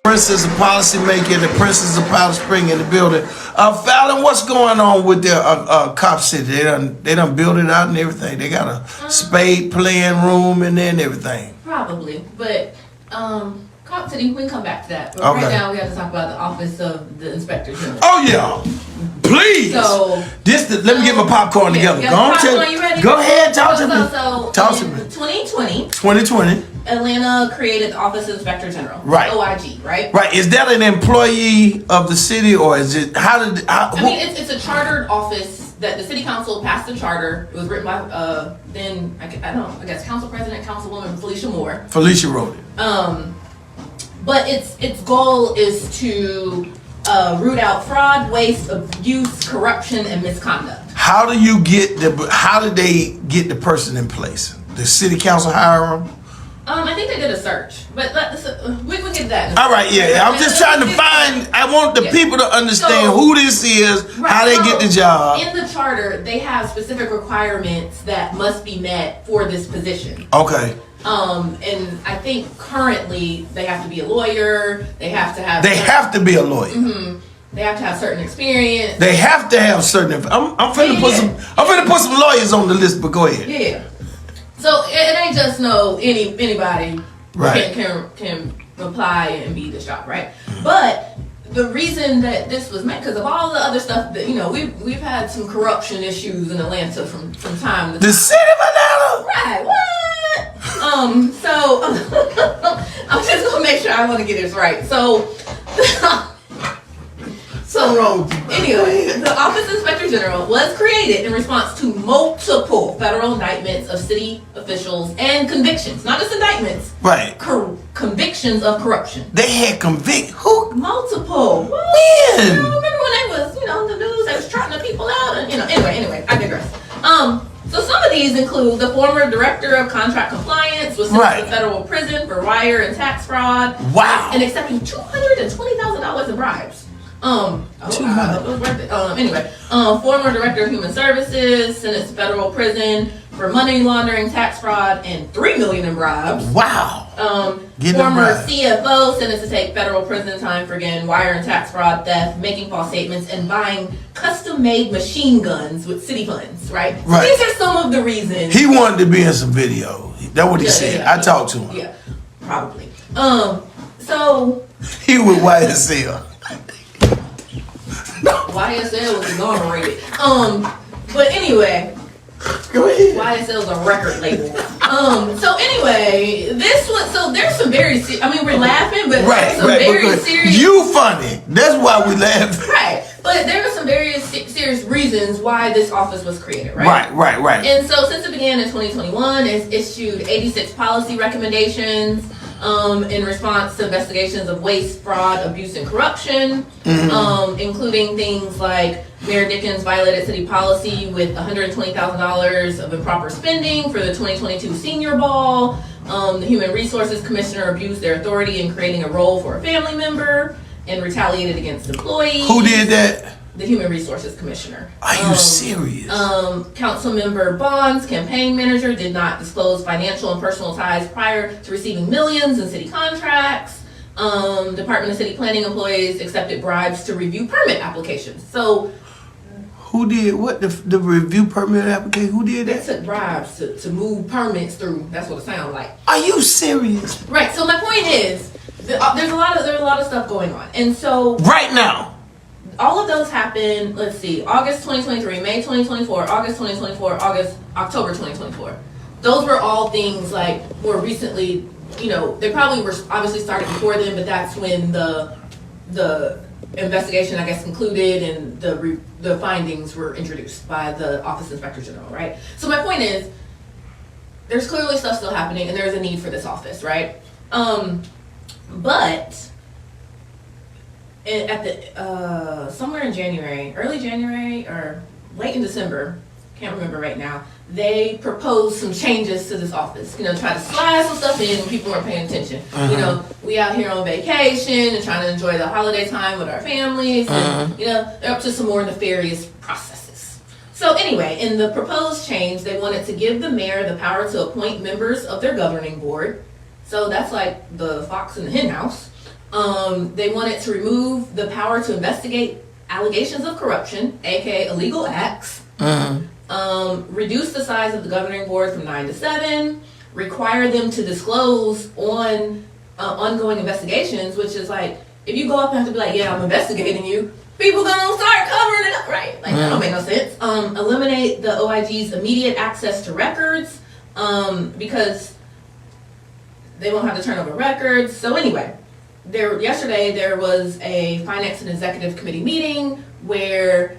Princess of policymaker, the Princess of Powder Spring in the building. Fallon, what's going on with their cop city? They done built it out and everything. They got a spade playing room in there and everything. Probably, but cop city, we can come back to that. But okay. Right now we have to talk about the office of the Inspector General. Oh yeah. Please. So let me get my popcorn together. Go ahead, talk to me. Talk to me. 2020. Atlanta created the Office of Inspector General. Right. OIG, right? Right. Is that an employee of the city, or is it? I mean, it's a chartered office that the city council passed the charter. It was written by I guess council president, councilwoman Felicia Moore. Felicia wrote it. But its goal is to root out fraud, waste, abuse, corruption, and misconduct. How did they get the person in place? The city council hire them? I think they did a search, but we can get to that. All right, yeah. I'm just trying to find. I want the people to understand who this is, right, how they get the job. In the charter, they have specific requirements that must be met for this position. Okay. And I think currently they have to be a lawyer. They have to have. They have to be a lawyer. Mm-hmm. They have to have certain experience. They have to have certain. I'm finna put some lawyers on the list, but go ahead. Yeah. So it ain't just anybody right. can apply and be the job, right? But the reason that this was made, because of all the other stuff that we've had some corruption issues in Atlanta from time to time. The city of Atlanta, right? What? So I'm just gonna make sure I want to get this right. Anyway, the Office of Inspector General was created in response to multiple federal indictments of city officials and convictions, not just indictments. Right. Convictions of corruption. They had who? Multiple. When? Remember when they was, the news, they was trotting the people out, and anyway, I digress. So some of these include the former director of contract compliance was sent to federal prison for wire and tax fraud. Wow. And accepting $220,000 in bribes. Anyway, former director of human services sentenced to federal prison for money laundering, tax fraud, and $3 million in bribes. Wow. Former CFO sentenced to take federal prison time for again wire and tax fraud, theft, making false statements, and buying custom-made machine guns with city funds. Right. Right. These are some of the reasons. He wanted to be in some video. That's what he said. I talked to him. Yeah, probably. So he was YSL. YSL was inaugurated. But anyway, go ahead. YSL is a record label. So anyway, there's some very we're laughing, but there's some very serious. You funny. That's why we laugh. Right. But there are some very serious reasons why this office was created, right? Right. And so since it began in 2021, it's issued 86 policy recommendations in response to investigations of waste, fraud, abuse, and corruption, including things like Mayor Dickens violated city policy with $120,000 of improper spending for the 2022 Senior Ball. The Human Resources Commissioner abused their authority in creating a role for a family member and retaliated against employees. Who did that? The Human Resources Commissioner. Are you serious? Councilmember Bond's campaign manager did not disclose financial and personal ties prior to receiving millions in city contracts. Department of City Planning employees accepted bribes to review permit applications. So, who did what? The review permit application? Who did that? They took bribes to move permits through. That's what it sounds like. Are you serious? Right. So my point is, there's a lot of stuff going on, and so right now. All of those happened, let's see, August 2023, May 2024, August 2024, October 2024. Those were all things like more recently, they probably were obviously started before then, but that's when the investigation, I guess, concluded and the findings were introduced by the Office of Inspector General, right? So my point is, there's clearly stuff still happening and there's a need for this office, right? But at the somewhere in January, early January or late in December, can't remember right now, they proposed some changes to this office. You know, try to slide some stuff in when people weren't paying attention. You know, we out here on vacation and trying to enjoy the holiday time with our families. And, you know, they're up to some more nefarious processes. So anyway, in the proposed change, they wanted to give the mayor the power to appoint members of their governing board. So that's like the fox in the hen house. They wanted to remove the power to investigate allegations of corruption, aka illegal acts. Reduce the size of the governing board from 9 to 7, require them to disclose on ongoing investigations, which is like, if you go up and have to be like, yeah, I'm investigating you, people gonna start covering it up, right? Like, that don't make no sense. Eliminate the OIG's immediate access to records, because they won't have to turn over records. So anyway, yesterday there was a Finance and Executive Committee meeting where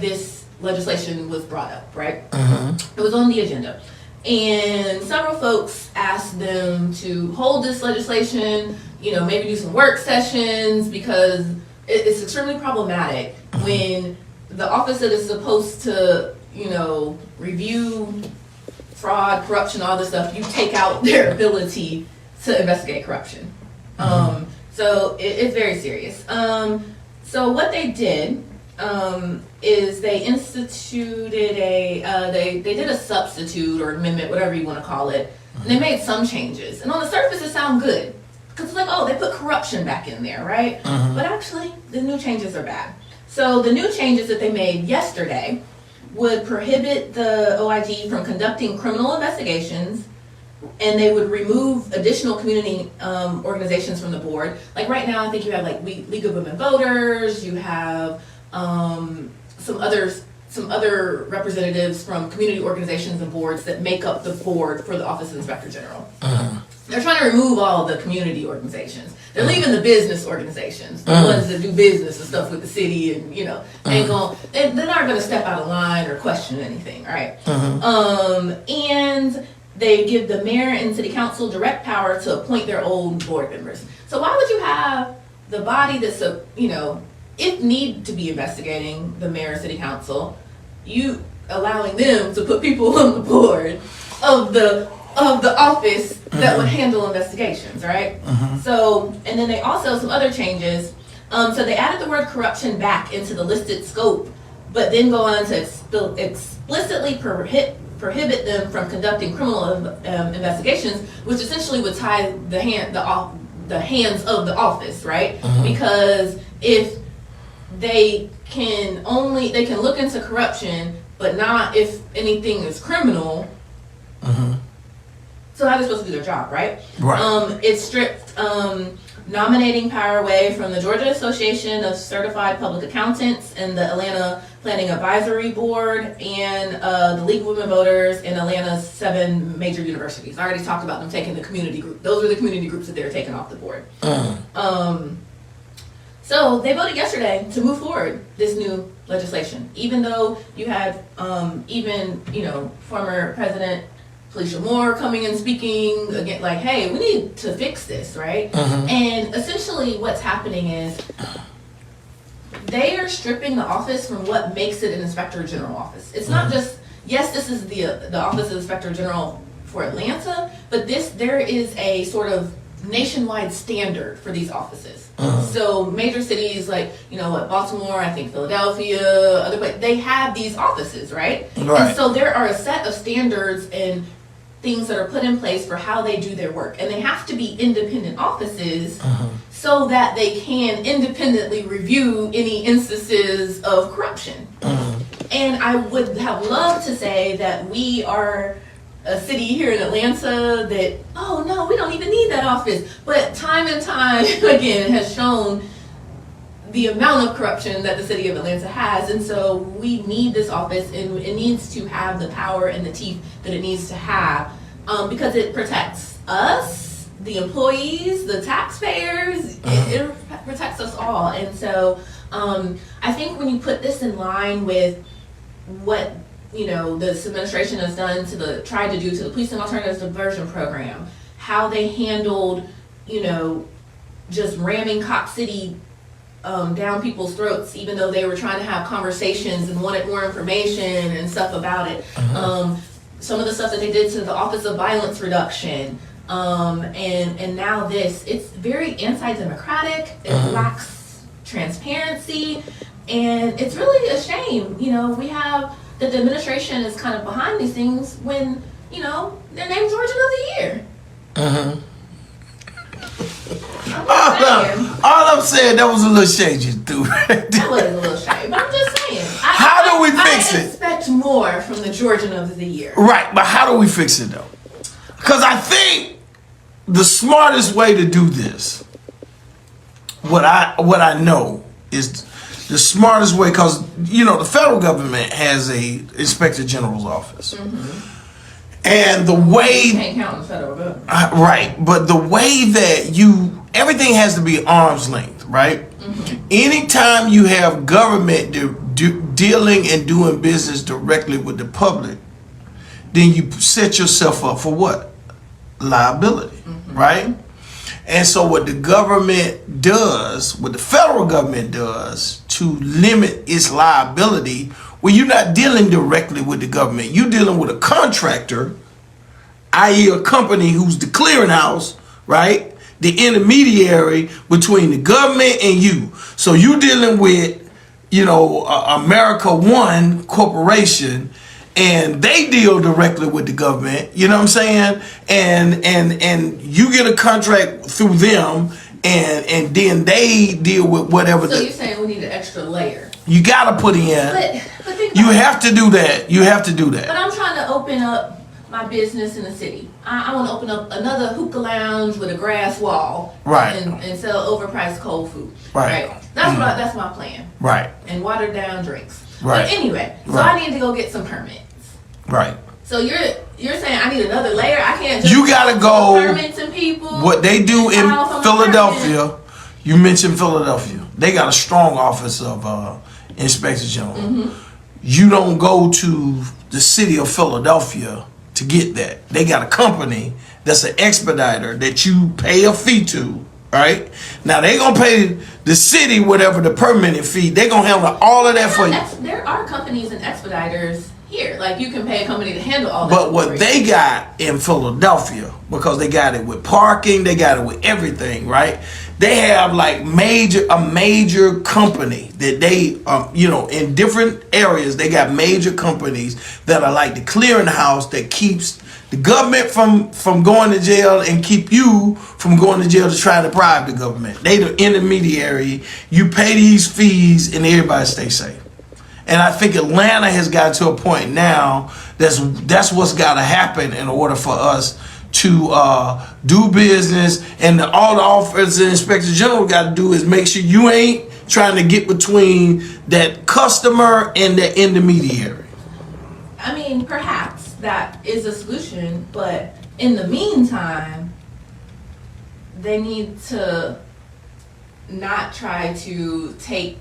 this legislation was brought up, right? It was on the agenda. And several folks asked them to hold this legislation, you know, maybe do some work sessions, because it's extremely problematic when the office that is supposed to, you know, review fraud, corruption, all this stuff, you take out their ability to investigate corruption. So it's very serious. So what they did is they instituted they did a substitute or amendment, whatever you want to call it, and they made some changes. And on the surface, it sounds good, because it's like, oh, they put corruption back in there, right? But actually, the new changes are bad. So the new changes that they made yesterday would prohibit the OIG from conducting criminal investigations, and they would remove additional community organizations from the board. Like right now, I think you have like League of Women Voters, you have some other representatives from community organizations and boards that make up the board for the Office of Inspector General. They're trying to remove all the community organizations. They're leaving the business organizations, the ones that do business and stuff with the city, and you know, they're not going to step out of line or question anything, right? And they give the mayor and city council direct power to appoint their own board members. So why would you have the body that's if need to be investigating the mayor and city council, you allowing them to put people on the board of the office that would handle investigations, right? So, and then they also, some other changes, so they added the word corruption back into the listed scope, but then go on to explicitly prohibit them from conducting criminal investigations, which essentially would tie the hands of the office, right? Because if they can look into corruption, but not if anything is criminal. So how are they supposed to do their job, right? It stripped nominating power away from the Georgia Association of Certified Public Accountants and the Atlanta Planning Advisory Board and the League of Women Voters and Atlanta's 7 major universities. I already talked about them taking the community group. Those are the community groups that they're taking off the board. So they voted yesterday to move forward this new legislation, even though you had former President Felicia Moore coming and speaking again, like, hey, we need to fix this, right? And essentially what's happening is they are stripping the office from what makes it an Inspector General office. It's not just, yes, this is the Office of Inspector General for Atlanta, but there is a sort of nationwide standard for these offices. So major cities like, Baltimore, I think Philadelphia, other places, they have these offices, right? And so there are a set of standards and things that are put in place for how they do their work. And they have to be independent offices so that they can independently review any instances of corruption. And I would have loved to say that we are a city here in Atlanta that, oh no, we don't even need that office. But time and time again has shown the amount of corruption that the city of Atlanta has. And so we need this office, and it needs to have the power and the teeth that it needs to have, because it protects us, the employees, the taxpayers, it protects us all. And so I think when you put this in line with what this administration has tried to do to the policing alternatives diversion program, how they handled, just ramming Cop City down people's throats, even though they were trying to have conversations and wanted more information and stuff about it. Some of the stuff that they did to the Office of Violence Reduction, and now this, it's very anti-democratic. It lacks transparency, and it's really a shame. We have that the administration is kind of behind these things when they're named Georgian of the Year. All I'm saying, that was a little shade you threw right there. That was a little shade, but I'm just saying. How do we fix it? I expect more from the Georgian of the Year. Right, but how do we fix it though? Because I think the smartest way to do this, what I know is the smartest way, because the federal government has a Inspector General's office. And the way you can't count on the federal government. Right, but the way that everything has to be arm's length, right? Anytime you have government dealing and doing business directly with the public, then you set yourself up for what? Liability, right? And so what the government does, what the federal government does to limit its liability, well, you're not dealing directly with the government. You're dealing with a contractor, i.e. a company who's the clearinghouse, right? The intermediary between the government and you. So you're dealing with, America One Corporation, and they deal directly with the government. You know what I'm saying? And you get a contract through them, and then they deal with whatever. So you're saying we need an extra layer? You gotta put in. But think you about have to do that. You have to do that. But I'm trying to open up my business in the city. I want to open up another hookah lounge with a grass wall, right? And sell overpriced cold food, right? That's my plan, right? And watered down drinks, right? But anyway, so I need to go get some permits, right? So you're saying I need another layer? I can't just you gotta go permits and people. What they do in Philadelphia, you mentioned Philadelphia. They got a strong office of Inspector General. You don't go to the city of Philadelphia to get that. They got a company that's an expediter that you pay a fee to, right? Now they gonna pay the city whatever the permitting fee. They gonna handle all of that for you. There are companies and expediters here. Like you can pay a company to handle all that. But what they got in Philadelphia, because they got it with parking, they got it with everything, right? They have like a major company that they, in different areas, they got major companies that are like the clearinghouse that keeps the government from going to jail and keep you from going to jail to try to bribe the government. They the intermediary. You pay these fees and everybody stay safe. And I think Atlanta has got to a point now that's what's got to happen in order for us to do business. And all the officers and Inspector General got to do is make sure you ain't trying to get between that customer and that intermediary. I mean, perhaps that is a solution, but in the meantime, they need to not try to take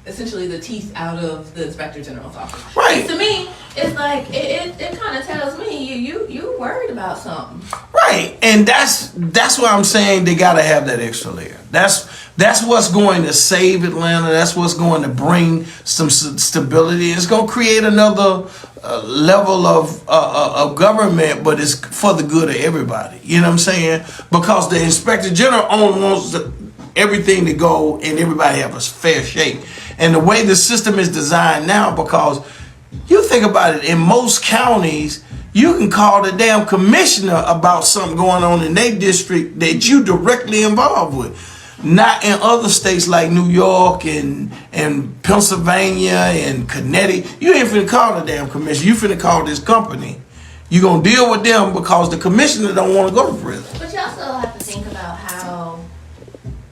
essentially the teeth out of the Inspector General's office. Right. And to me, it's like it kind of tells me you worried about something. Right. And that's why I'm saying they gotta have that extra layer. That's what's going to save Atlanta. That's what's going to bring some stability. It's going to create another level of government, but it's for the good of everybody. You know what I'm saying? Because the Inspector General only wants everything to go and everybody have a fair shake. And the way the system is designed now, because you think about it, in most counties, you can call the damn commissioner about something going on in their district that you directly involved with. Not in other states like New York and Pennsylvania and Connecticut. You ain't finna call the damn commissioner. You finna call this company. You gonna deal with them because the commissioner don't want to go to prison. But you also have to think about how,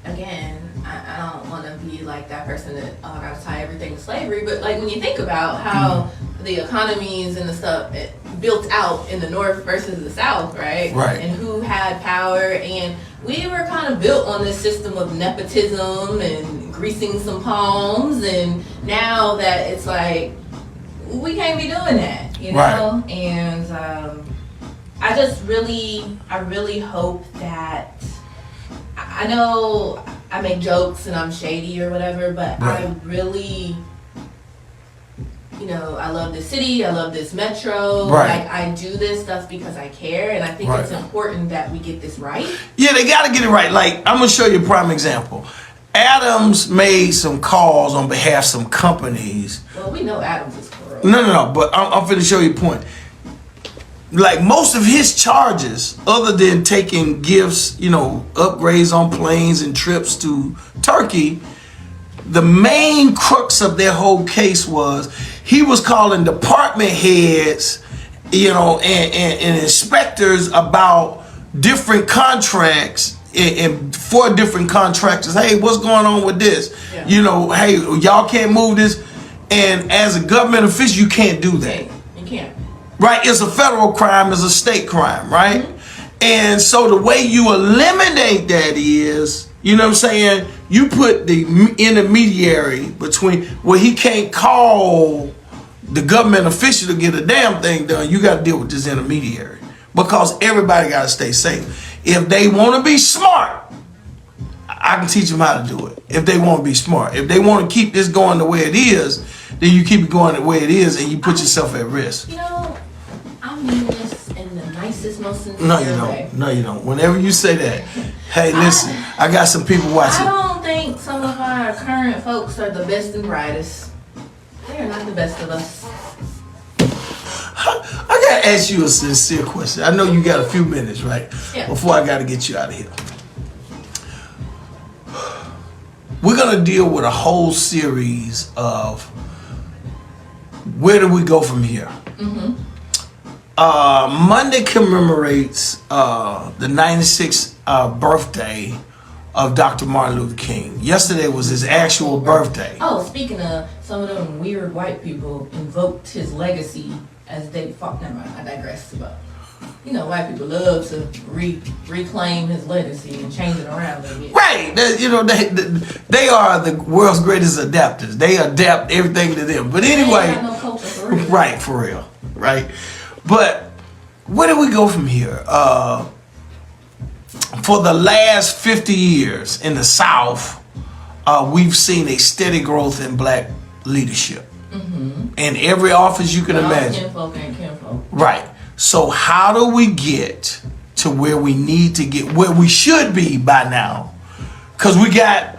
again, I don't want to be like that person that, I gotta tie everything to slavery, but like when you think about how the economies and the stuff built out in the North versus the South, right? Right. And who had power, and we were kind of built on this system of nepotism and greasing some palms, and now that it's like, we can't be doing that, you know? Right. And I really hope that I know I make jokes and I'm shady or whatever, but Right. I really, I love this city, I love this metro. Right. Like, I do this stuff because I care, and I think Right. it's important that we get this right. Yeah, they got to get it right. Like, I'm going to show you a prime example. Adams made some calls on behalf of some companies. Well, we know Adams is corrupt. No, but I'm finna show you a point. Like, most of his charges, other than taking gifts, upgrades on planes and trips to Turkey, the main crux of their whole case was he was calling department heads, and inspectors about different contracts and for different contractors. Hey, what's going on with this? Yeah. Hey, y'all can't move this. And as a government official, you can't do that. You can't. Right? It's a federal crime, it's a state crime, right? Mm-hmm. And so the way you eliminate that is, you put the intermediary between where he can't call the government official to get a damn thing done. You got to deal with this intermediary because everybody got to stay safe. If they want to be smart, I can teach them how to do it. If they want to be smart, if they want to keep this going the way it is, then you keep it going the way it is, and you put yourself at risk. I mean this in the nicest, most sincere way. No, you don't. Whenever you say that, hey, listen, I got some people watching. I don't think some of our current folks are the best and brightest. They're not the best of us. I gotta ask you a sincere question. I know you got a few minutes, right? Yeah. Before I gotta get you out of here. We're gonna deal with a whole series of where do we go from here? Mm-hmm. Monday commemorates the 96th birthday of Dr. Martin Luther King. Yesterday was his actual birthday. Oh, speaking of, some of them weird white people invoked his legacy as they fought. Never mind, I digress. But white people love to reclaim his legacy and change it around a little bit. Right. They are the world's greatest adapters. They adapt everything to them. But anyway, they ain't got no culture for real. Right, for real. Right. But where do we go from here? For the last 50 years in the South, we've seen a steady growth in black leadership. Mm-hmm. In every office you can imagine. Kinfolk and kinfolk. Right. So how do we get to where we need to get, where we should be by now? Because we got,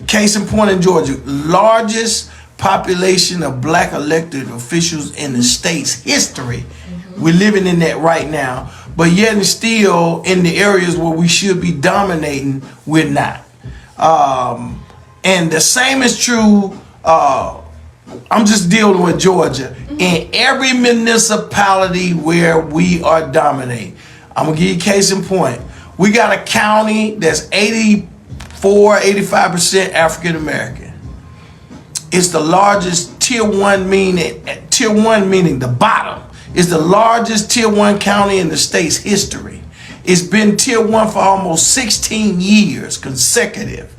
case in point in Georgia, largest population of black elected officials in the state's history. Mm-hmm. We're living in that right now. But yet and still in the areas where we should be dominating, we're not. And the same is true, I'm just dealing with Georgia. Mm-hmm. In every municipality where we are dominating. I'm going to give you a case in point. We got a county that's 85% African American. It's the largest tier one meaning the bottom. It's the largest tier one county in the state's history. It's been tier one for almost 16 years consecutive.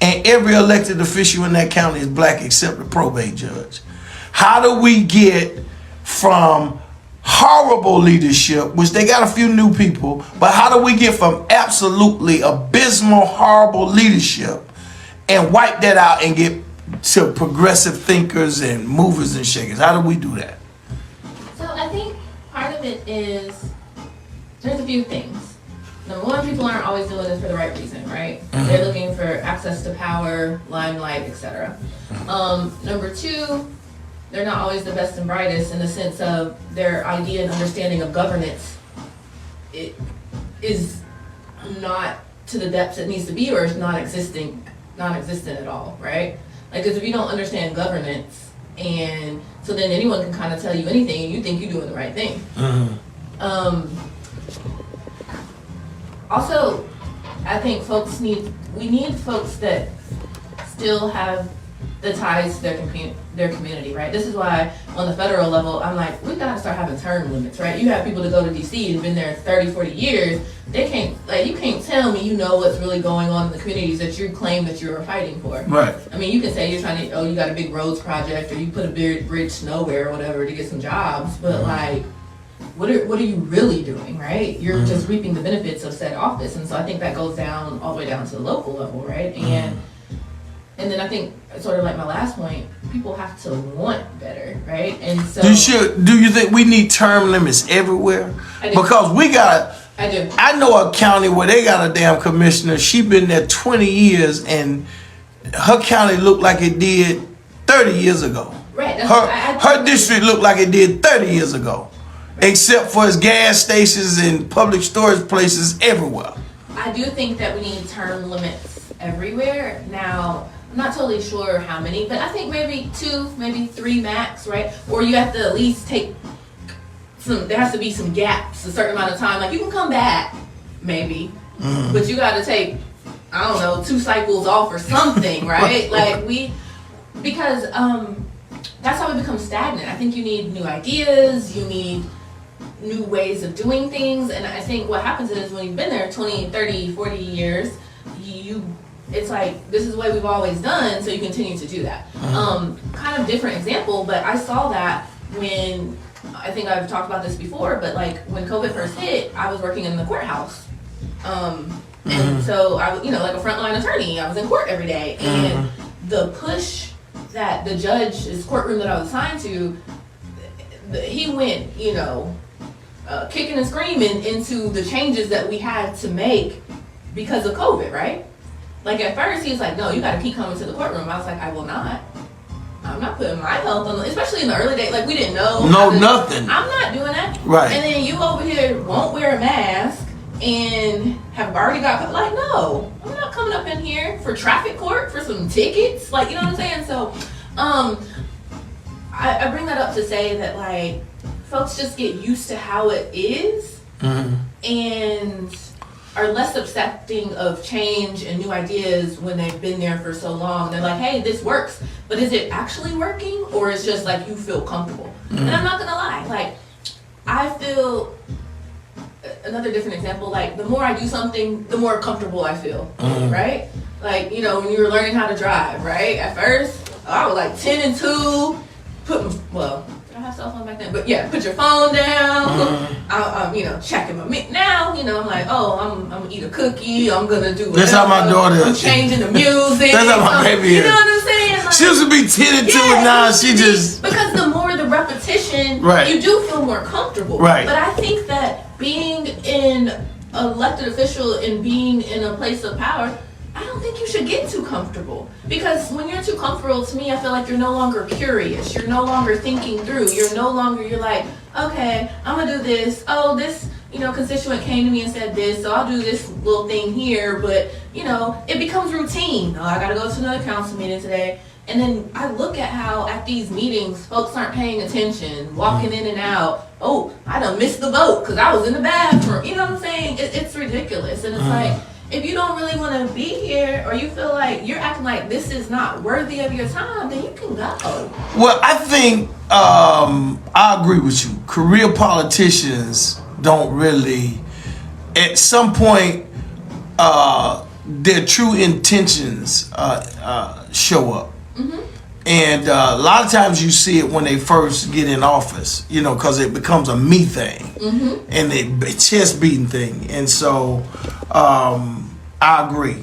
And every elected official in that county is black except the probate judge. How do we get from horrible leadership, which they got a few new people, but how do we get from absolutely abysmal, horrible leadership and wipe that out and get to progressive thinkers and movers and shakers? How do we do that? So I think part of it is, there's a few things. Number one, people aren't always doing this for the right reason, right? Mm-hmm. They're looking for access to power, limelight, etc. Number two, they're not always the best and brightest in the sense of their idea and understanding of governance. It is not to the depths it needs to be, or it's non-existent at all, right? Like, because if you don't understand governance, and so then anyone can kind of tell you anything, and you think you're doing the right thing. Mm-hmm. Also, I think we need folks that still have the ties to their community, right? This is why on the federal level, I'm like, we gotta start having term limits, right? You have people that go to DC and been there 30, 40 years, you can't tell me you know what's really going on in the communities that you claim that you're fighting for. Right. I mean, you can say you're trying to, you got a big roads project, or you put a big bridge nowhere or whatever to get some jobs, but like, what are you really doing, right? You're just reaping the benefits of said office. And so I think that goes down all the way down to the local level, right? And then I think, sort of like my last point, people have to want better, right? And so do you think we need term limits everywhere? I do. Because we got, I do. I know a county where they got a damn commissioner. She been there 20 years, and her county looked like it did 30 years ago. Right. Her district looked like it did 30 years ago, except for its gas stations and public storage places everywhere. I do think that we need term limits everywhere. Now, I'm not totally sure how many, but I think maybe 2, maybe 3 max, right? Or you have to at least take there has to be some gaps, a certain amount of time. Like, you can come back, maybe, but you got to take, I don't know, 2 cycles off or something, right? Because that's how we become stagnant. I think you need new ideas, you need new ways of doing things, and I think what happens is when you've been there 20, 30, 40 years, it's like, this is the way we've always done, so you continue to do that. Kind of different example, but I saw that when, I think I've talked about this before, but like when COVID first hit, I was working in the courthouse. And so I was, like a frontline attorney, I was in court every day, and the push that the judge's courtroom that I was assigned to, he went, kicking and screaming into the changes that we had to make because of COVID, right? Like, at first he was like, no, you gotta keep coming to the courtroom. I was like, I will not. I'm not putting my health on, especially in the early days, like we didn't know. Nothing. I'm not doing that. Right. And then you over here won't wear a mask and have already got, like, no, I'm not coming up in here for traffic court for some tickets. Like, you know what I'm saying? So, I bring that up to say that, like, folks just get used to how it is and are less accepting of change and new ideas when they've been there for so long. They're like, hey, this works, but is it actually working, or is just like you feel comfortable? And I'm not gonna lie, like, I feel, another different example, like, the more I do something, the more comfortable I feel, right? Like, when you were learning how to drive, right? At first, I was like 10 and 2, I have cell phone back then, but yeah, put your phone down. I'm checking my now. I'm like, oh, I'm gonna eat a cookie. I'm gonna do whatever. That's how my daughter I'm is. Changing the music. That's how my baby is. You know what I'm saying? Like, she used to be 10 and 2, and now she just, because the more the repetition, right, you do feel more comfortable. Right. But I think that being an elected official and being in a place of power, I don't think you should get too comfortable, because when you're too comfortable, to me, I feel like you're no longer curious. You're no longer thinking through. You're like, okay, I'm gonna do this. Oh, this, constituent came to me and said this, so I'll do this little thing here. But, it becomes routine. Oh, I gotta go to another council meeting today. And then I look at how at these meetings, folks aren't paying attention, walking in and out. Oh, I done missed the vote because I was in the bathroom. You know what I'm saying? It's ridiculous. And it's like, if you don't really want to be here, or you feel like you're acting like this is not worthy of your time, then you can go. Well, I think I agree with you. Career politicians don't really, at some point, their true intentions show up. And a lot of times you see it when they first get in office, because it becomes a me thing and a chest beating thing. And so I agree.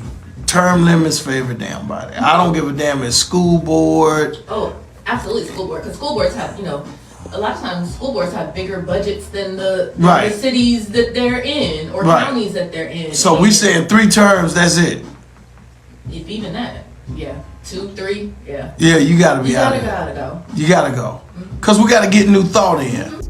Term limits for every damn body. I don't give a damn if school board. Oh, absolutely, school board. Because school boards have, a lot of times school boards have bigger budgets than the cities that they're in, or counties that they're in. So we saying 3 terms, that's it. If even that, yeah. 2, 3, yeah. Yeah, you gotta be out. You gotta go. You gotta go. Because we gotta get new thought in.